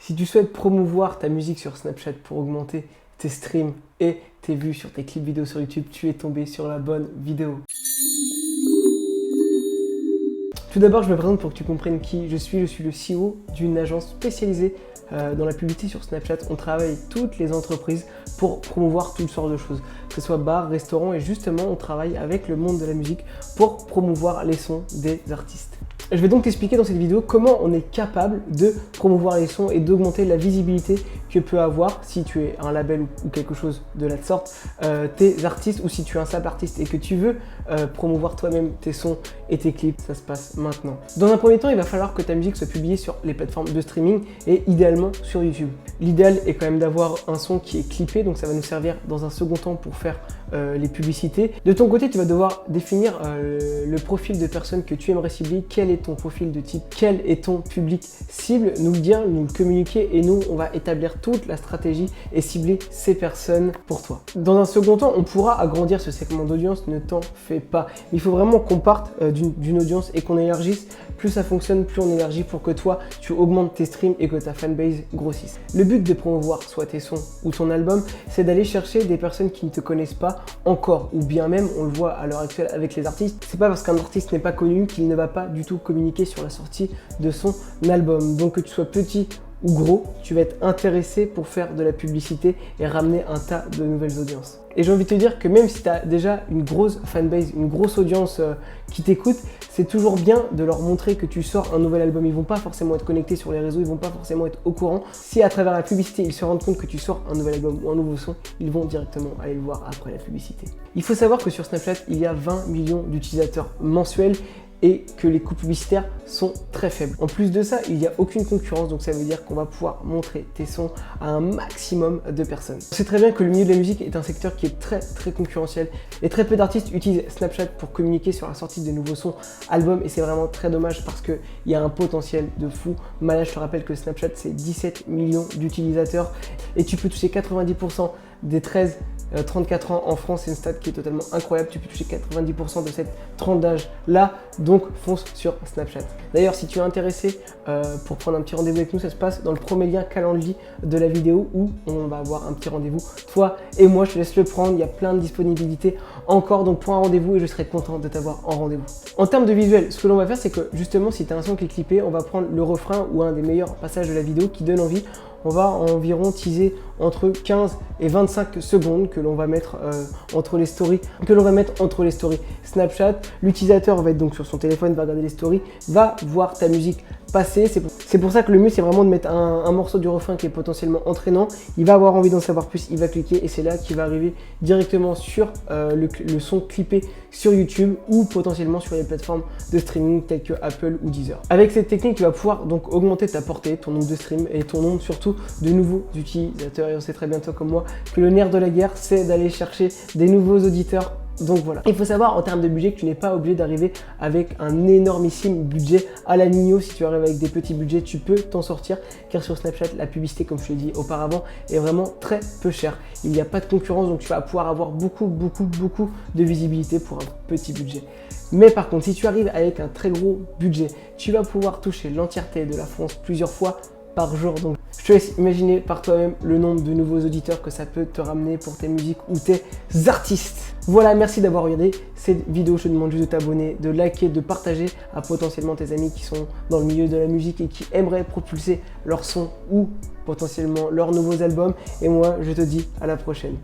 Si tu souhaites promouvoir ta musique sur Snapchat pour augmenter tes streams et tes vues sur tes clips vidéo sur YouTube, tu es tombé sur la bonne vidéo. Tout d'abord, je me présente pour que tu comprennes qui je suis. Je suis le CEO d'une agence spécialisée dans la publicité sur Snapchat. On travaille avec toutes les entreprises pour promouvoir toutes sortes de choses, que ce soit bars, restaurants, et justement, on travaille avec le monde de la musique pour promouvoir les sons des artistes. Je vais donc t'expliquer dans cette vidéo comment on est capable de promouvoir les sons et d'augmenter la visibilité que peut avoir, si tu es un label ou quelque chose de la sorte, tes artistes, ou si tu es un simple artiste et que tu veux promouvoir toi-même tes sons et tes clips. Ça se passe maintenant. Dans un premier temps, il va falloir que ta musique soit publiée sur les plateformes de streaming et idéalement sur YouTube. L'idéal est quand même d'avoir un son qui est clippé, donc ça va nous servir dans un second temps pour faire les publicités. De ton côté, tu vas devoir définir le profil de personnes que tu aimerais cibler. Quel est ton profil de type? Quel est ton public cible? Nous le dire, nous le communiquer, et nous, on va établir toute la stratégie et cibler ces personnes pour toi. Dans un second temps, on pourra agrandir ce segment d'audience, ne t'en fais pas. Il faut vraiment qu'on parte d'une audience et qu'on élargisse. Plus ça fonctionne, plus on élargit pour que toi, tu augmentes tes streams et que ta fanbase grossisse. Le but de promouvoir soit tes sons ou ton album, c'est d'aller chercher des personnes qui ne te connaissent pas encore, ou bien même, on le voit à l'heure actuelle avec les artistes, c'est pas parce qu'un artiste n'est pas connu qu'il ne va pas du tout communiquer sur la sortie de son album. Donc que tu sois petit ou gros, tu vas être intéressé pour faire de la publicité et ramener un tas de nouvelles audiences. Et j'ai envie de te dire que même si tu as déjà une grosse fanbase, une grosse audience qui t'écoute, c'est toujours bien de leur montrer que tu sors un nouvel album. Ils vont pas forcément être connectés sur les réseaux, ils vont pas forcément être au courant. Si à travers la publicité, ils se rendent compte que tu sors un nouvel album ou un nouveau son, ils vont directement aller le voir après la publicité. Il faut savoir que sur Snapchat, il y a 20 millions d'utilisateurs mensuels et que les coûts publicitaires sont très faibles. En plus de ça, il n'y a aucune concurrence, donc ça veut dire qu'on va pouvoir montrer tes sons à un maximum de personnes. On sait très bien que le milieu de la musique est un secteur qui est très concurrentiel et très peu d'artistes utilisent Snapchat pour communiquer sur la sortie de nouveaux sons, albums, et c'est vraiment très dommage parce qu'il y a un potentiel de fou. Malade, je te rappelle que Snapchat, c'est 17 millions d'utilisateurs et tu peux toucher 90% des 13-34 ans en France. C'est une stat qui est totalement incroyable. Tu peux toucher 90% de cette tranche d'âge là, donc fonce sur Snapchat. D'ailleurs, si tu es intéressé pour prendre un petit rendez-vous avec nous, ça se passe dans le premier lien Calendly de la vidéo où on va avoir un petit rendez-vous, toi et moi. Je te laisse le prendre, il y a plein de disponibilités encore, donc prends un rendez-vous et je serai content de t'avoir en rendez-vous. En termes de visuel, ce que l'on va faire, c'est que justement, si tu as un son qui est clippé, on va prendre le refrain ou un des meilleurs passages de la vidéo qui donne envie. On va environ teaser entre 15 et 25 secondes que l'on va mettre entre les stories, Snapchat. L'utilisateur va être donc sur son téléphone, va regarder les stories, va voir ta musique passer. C'est pour ça que le mieux, c'est vraiment de mettre un morceau du refrain qui est potentiellement entraînant. Il va avoir envie d'en savoir plus, il va cliquer et c'est là qu'il va arriver directement sur le son clippé sur YouTube ou potentiellement sur les plateformes de streaming telles que Apple ou Deezer. Avec cette technique, tu vas pouvoir donc augmenter ta portée, ton nombre de streams et ton nombre surtout de nouveaux utilisateurs. Et on sait très bien, toi comme moi, que le nerf de la guerre, c'est d'aller chercher des nouveaux auditeurs. Donc voilà. Il faut savoir en termes de budget que tu n'es pas obligé d'arriver avec un énormissime budget à la Nino. Si tu arrives avec des petits budgets, tu peux t'en sortir, car sur Snapchat, la publicité, comme je te l'ai dit auparavant, est vraiment très peu chère. Il n'y a pas de concurrence, donc tu vas pouvoir avoir beaucoup de visibilité pour un petit budget. Mais par contre, si tu arrives avec un très gros budget, tu vas pouvoir toucher l'entièreté de la France plusieurs fois par jour. Donc je te laisse imaginer par toi-même le nombre de nouveaux auditeurs que ça peut te ramener pour tes musiques ou tes artistes. Voilà, merci d'avoir regardé cette vidéo. Je te demande juste de t'abonner, de liker, de partager à potentiellement tes amis qui sont dans le milieu de la musique et qui aimeraient propulser leur son ou potentiellement leurs nouveaux albums. Et moi, je te dis à la prochaine.